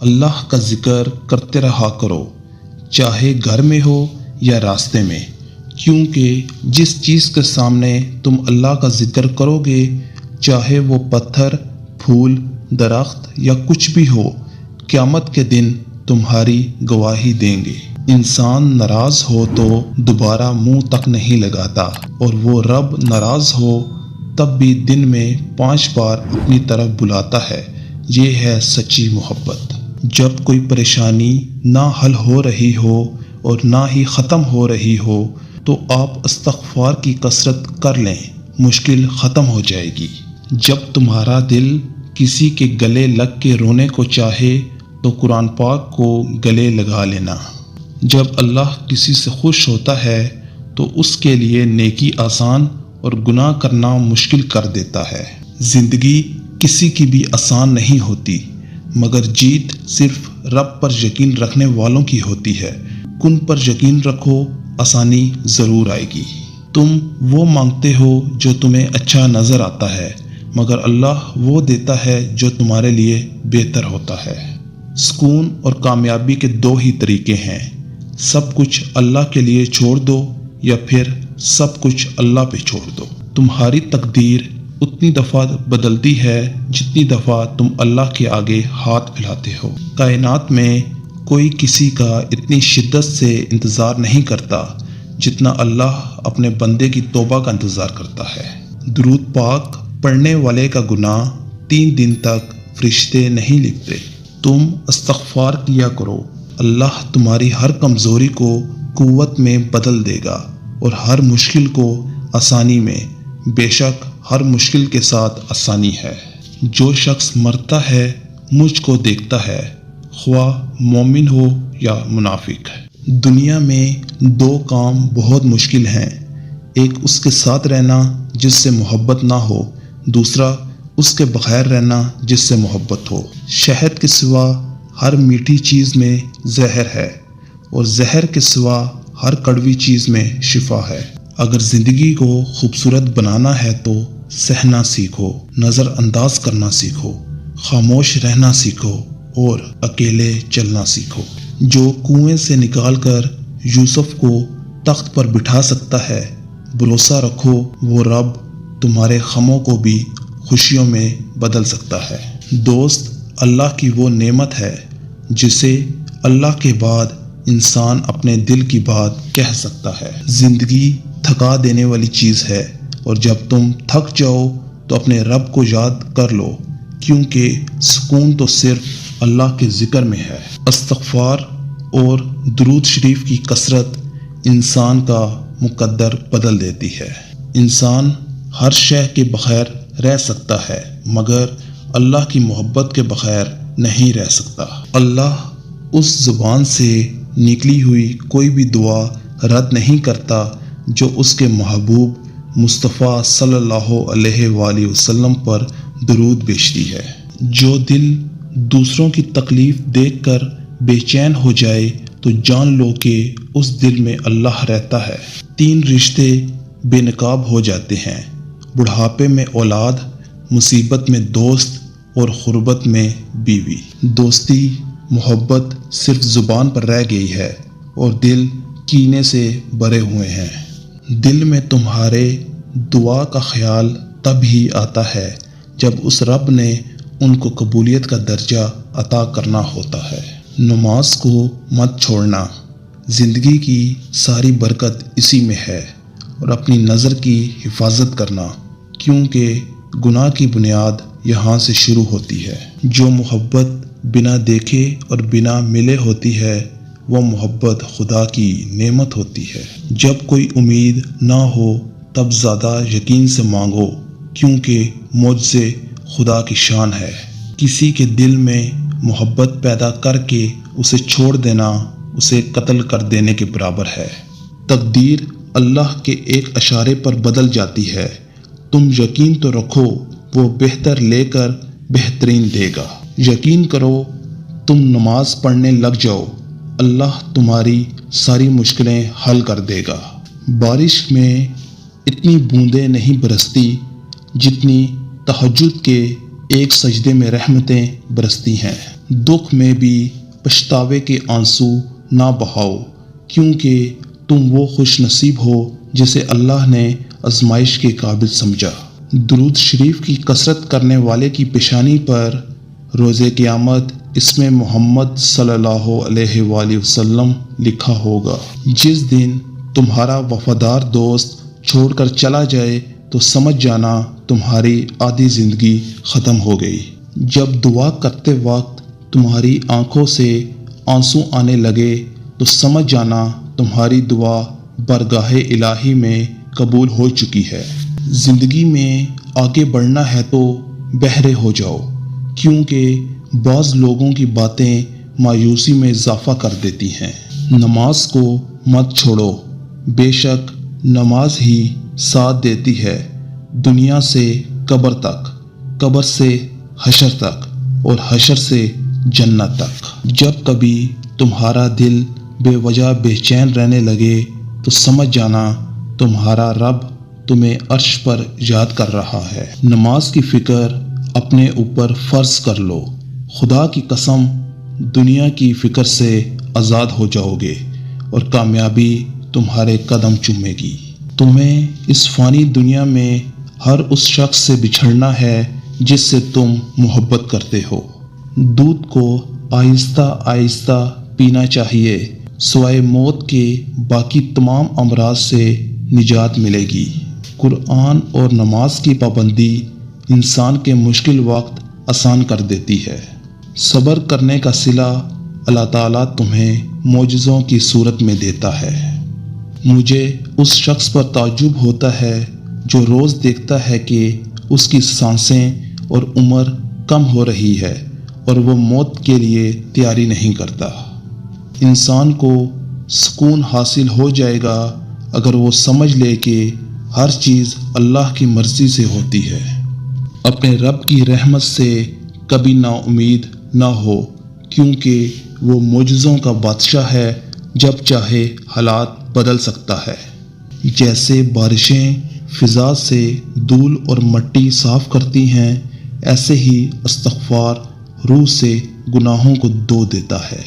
اللہ کا ذکر کرتے رہا کرو، چاہے گھر میں ہو یا راستے میں، کیونکہ جس چیز کے سامنے تم اللہ کا ذکر کرو گے، چاہے وہ پتھر، پھول، درخت یا کچھ بھی ہو، قیامت کے دن تمہاری گواہی دیں گے۔ انسان ناراض ہو تو دوبارہ منہ تک نہیں لگاتا، اور وہ رب ناراض ہو تب بھی دن میں 5 بار اپنی طرف بلاتا ہے۔ یہ ہے سچی محبت۔ جب کوئی پریشانی نہ حل ہو رہی ہو اور نہ ہی ختم ہو رہی ہو تو آپ استغفار کی کثرت کر لیں، مشکل ختم ہو جائے گی۔ جب تمہارا دل کسی کے گلے لگ کے رونے کو چاہے تو قرآن پاک کو گلے لگا لینا۔ جب اللہ کسی سے خوش ہوتا ہے تو اس کے لیے نیکی آسان اور گناہ کرنا مشکل کر دیتا ہے۔ زندگی کسی کی بھی آسان نہیں ہوتی، مگر جیت صرف رب پر یقین رکھنے والوں کی ہوتی ہے۔ کن پر یقین رکھو، آسانی ضرور آئے گی۔ تم وہ مانگتے ہو جو تمہیں اچھا نظر آتا ہے، مگر اللہ وہ دیتا ہے جو تمہارے لیے بہتر ہوتا ہے۔ سکون اور کامیابی کے 2 ہی طریقے ہیں، سب کچھ اللہ کے لیے چھوڑ دو یا پھر سب کچھ اللہ پہ چھوڑ دو۔ تمہاری تقدیر اتنی دفعہ بدلتی ہے جتنی دفعہ تم اللہ کے آگے ہاتھ پھیلاتے ہو۔ کائنات میں کوئی کسی کا اتنی شدت سے انتظار نہیں کرتا جتنا اللہ اپنے بندے کی توبہ کا انتظار کرتا ہے۔ درود پاک پڑھنے والے کا گناہ 3 دن تک فرشتے نہیں لکھتے۔ تم استغفار کیا کرو، اللہ تمہاری ہر کمزوری کو قوت میں بدل دے گا اور ہر مشکل کو آسانی میں۔ بے شک ہر مشکل کے ساتھ آسانی ہے۔ جو شخص مرتا ہے مجھ کو دیکھتا ہے، خواہ مومن ہو یا منافق۔ دنیا میں 2 کام بہت مشکل ہیں، ایک اس کے ساتھ رہنا جس سے محبت نہ ہو، دوسرا اس کے بغیر رہنا جس سے محبت ہو۔ شہد کے سوا ہر میٹھی چیز میں زہر ہے، اور زہر کے سوا ہر کڑوی چیز میں شفا ہے۔ اگر زندگی کو خوبصورت بنانا ہے تو سہنا سیکھو، نظر انداز کرنا سیکھو، خاموش رہنا سیکھو اور اکیلے چلنا سیکھو۔ جو کنویں سے نکال کر یوسف کو تخت پر بٹھا سکتا ہے، بھروسہ رکھو وہ رب تمہارے غموں کو بھی خوشیوں میں بدل سکتا ہے۔ دوست اللہ کی وہ نعمت ہے جسے اللہ کے بعد انسان اپنے دل کی بات کہہ سکتا ہے۔ زندگی تھکا دینے والی چیز ہے، اور جب تم تھک جاؤ تو اپنے رب کو یاد کر لو، کیونکہ سکون تو صرف اللہ کے ذکر میں ہے۔ استغفار اور درود شریف کی کثرت انسان کا مقدر بدل دیتی ہے۔ انسان ہر شے کے بغیر رہ سکتا ہے، مگر اللہ کی محبت کے بغیر نہیں رہ سکتا۔ اللہ اس زبان سے نکلی ہوئی کوئی بھی دعا رد نہیں کرتا جو اس کے محبوب مصطفیٰ صلی اللہ علیہ وآلہ وسلم پر درود بھیجتی ہے۔ جو دل دوسروں کی تکلیف دیکھ کر بے چین ہو جائے تو جان لو کہ اس دل میں اللہ رہتا ہے۔ 3 رشتے بے نقاب ہو جاتے ہیں، بڑھاپے میں اولاد، مصیبت میں دوست اور غربت میں بیوی۔ دوستی محبت صرف زبان پر رہ گئی ہے اور دل کینے سے بھرے ہوئے ہیں۔ دل میں تمہارے دعا کا خیال تب ہی آتا ہے جب اس رب نے ان کو قبولیت کا درجہ عطا کرنا ہوتا ہے۔ نماز کو مت چھوڑنا، زندگی کی ساری برکت اسی میں ہے، اور اپنی نظر کی حفاظت کرنا، کیونکہ گناہ کی بنیاد یہاں سے شروع ہوتی ہے۔ جو محبت بنا دیکھے اور بنا ملے ہوتی ہے وہ محبت خدا کی نعمت ہوتی ہے۔ جب کوئی امید نہ ہو تب زیادہ یقین سے مانگو، کیونکہ معجزے خدا کی شان ہے۔ کسی کے دل میں محبت پیدا کر کے اسے چھوڑ دینا اسے قتل کر دینے کے برابر ہے۔ تقدیر اللہ کے ایک اشارے پر بدل جاتی ہے۔ تم یقین تو رکھو وہ بہتر لے کر بہترین دے گا۔ یقین کرو، تم نماز پڑھنے لگ جاؤ، اللہ تمہاری ساری مشکلیں حل کر دے گا۔ بارش میں اتنی بوندیں نہیں برستی جتنی تہجد کے ایک سجدے میں رحمتیں برستی ہیں۔ دکھ میں بھی پچھتاوے کے آنسو نہ بہاؤ، کیونکہ تم وہ خوش نصیب ہو جسے اللہ نے آزمائش کے قابل سمجھا۔ درود شریف کی کثرت کرنے والے کی پیشانی پر روز قیامت اسم محمد صلی اللہ علیہ وآلہ وسلم لکھا ہوگا۔ جس دن تمہارا وفادار دوست چھوڑ کر چلا جائے تو سمجھ جانا تمہاری آدھی زندگی ختم ہو گئی۔ جب دعا کرتے وقت تمہاری آنکھوں سے آنسو آنے لگے تو سمجھ جانا تمہاری دعا بارگاہ الہی میں قبول ہو چکی ہے۔ زندگی میں آگے بڑھنا ہے تو بہرے ہو جاؤ، کیونکہ بعض لوگوں کی باتیں مایوسی میں اضافہ کر دیتی ہیں۔ نماز کو مت چھوڑو، بے شک نماز ہی ساتھ دیتی ہے دنیا سے قبر تک، قبر سے حشر تک، اور حشر سے جنت تک۔ جب کبھی تمہارا دل بے وجہ بے چین رہنے لگے تو سمجھ جانا تمہارا رب تمہیں عرش پر یاد کر رہا ہے۔ نماز کی فکر اپنے اوپر فرض کر لو، خدا کی قسم دنیا کی فکر سے آزاد ہو جاؤ گے اور کامیابی تمہارے قدم چومے گی۔ تمہیں اس فانی دنیا میں ہر اس شخص سے بچھڑنا ہے جس سے تم محبت کرتے ہو۔ دودھ کو آہستہ آہستہ پینا چاہیے، سوائے موت کے باقی تمام امراض سے نجات ملے گی۔ قرآن اور نماز کی پابندی انسان کے مشکل وقت آسان کر دیتی ہے۔ صبر کرنے کا صلہ اللہ تعالیٰ تمہیں معجزوں کی صورت میں دیتا ہے۔ مجھے اس شخص پر تعجب ہوتا ہے جو روز دیکھتا ہے کہ اس کی سانسیں اور عمر کم ہو رہی ہے اور وہ موت کے لیے تیاری نہیں کرتا۔ انسان کو سکون حاصل ہو جائے گا اگر وہ سمجھ لے کہ ہر چیز اللہ کی مرضی سے ہوتی ہے۔ اپنے رب کی رحمت سے کبھی نا امید نہ ہو، کیونکہ وہ معجزوں کا بادشاہ ہے، جب چاہے حالات بدل سکتا ہے۔ جیسے بارشیں فضا سے دھول اور مٹی صاف کرتی ہیں، ایسے ہی استغفار روح سے گناہوں کو دھو دیتا ہے۔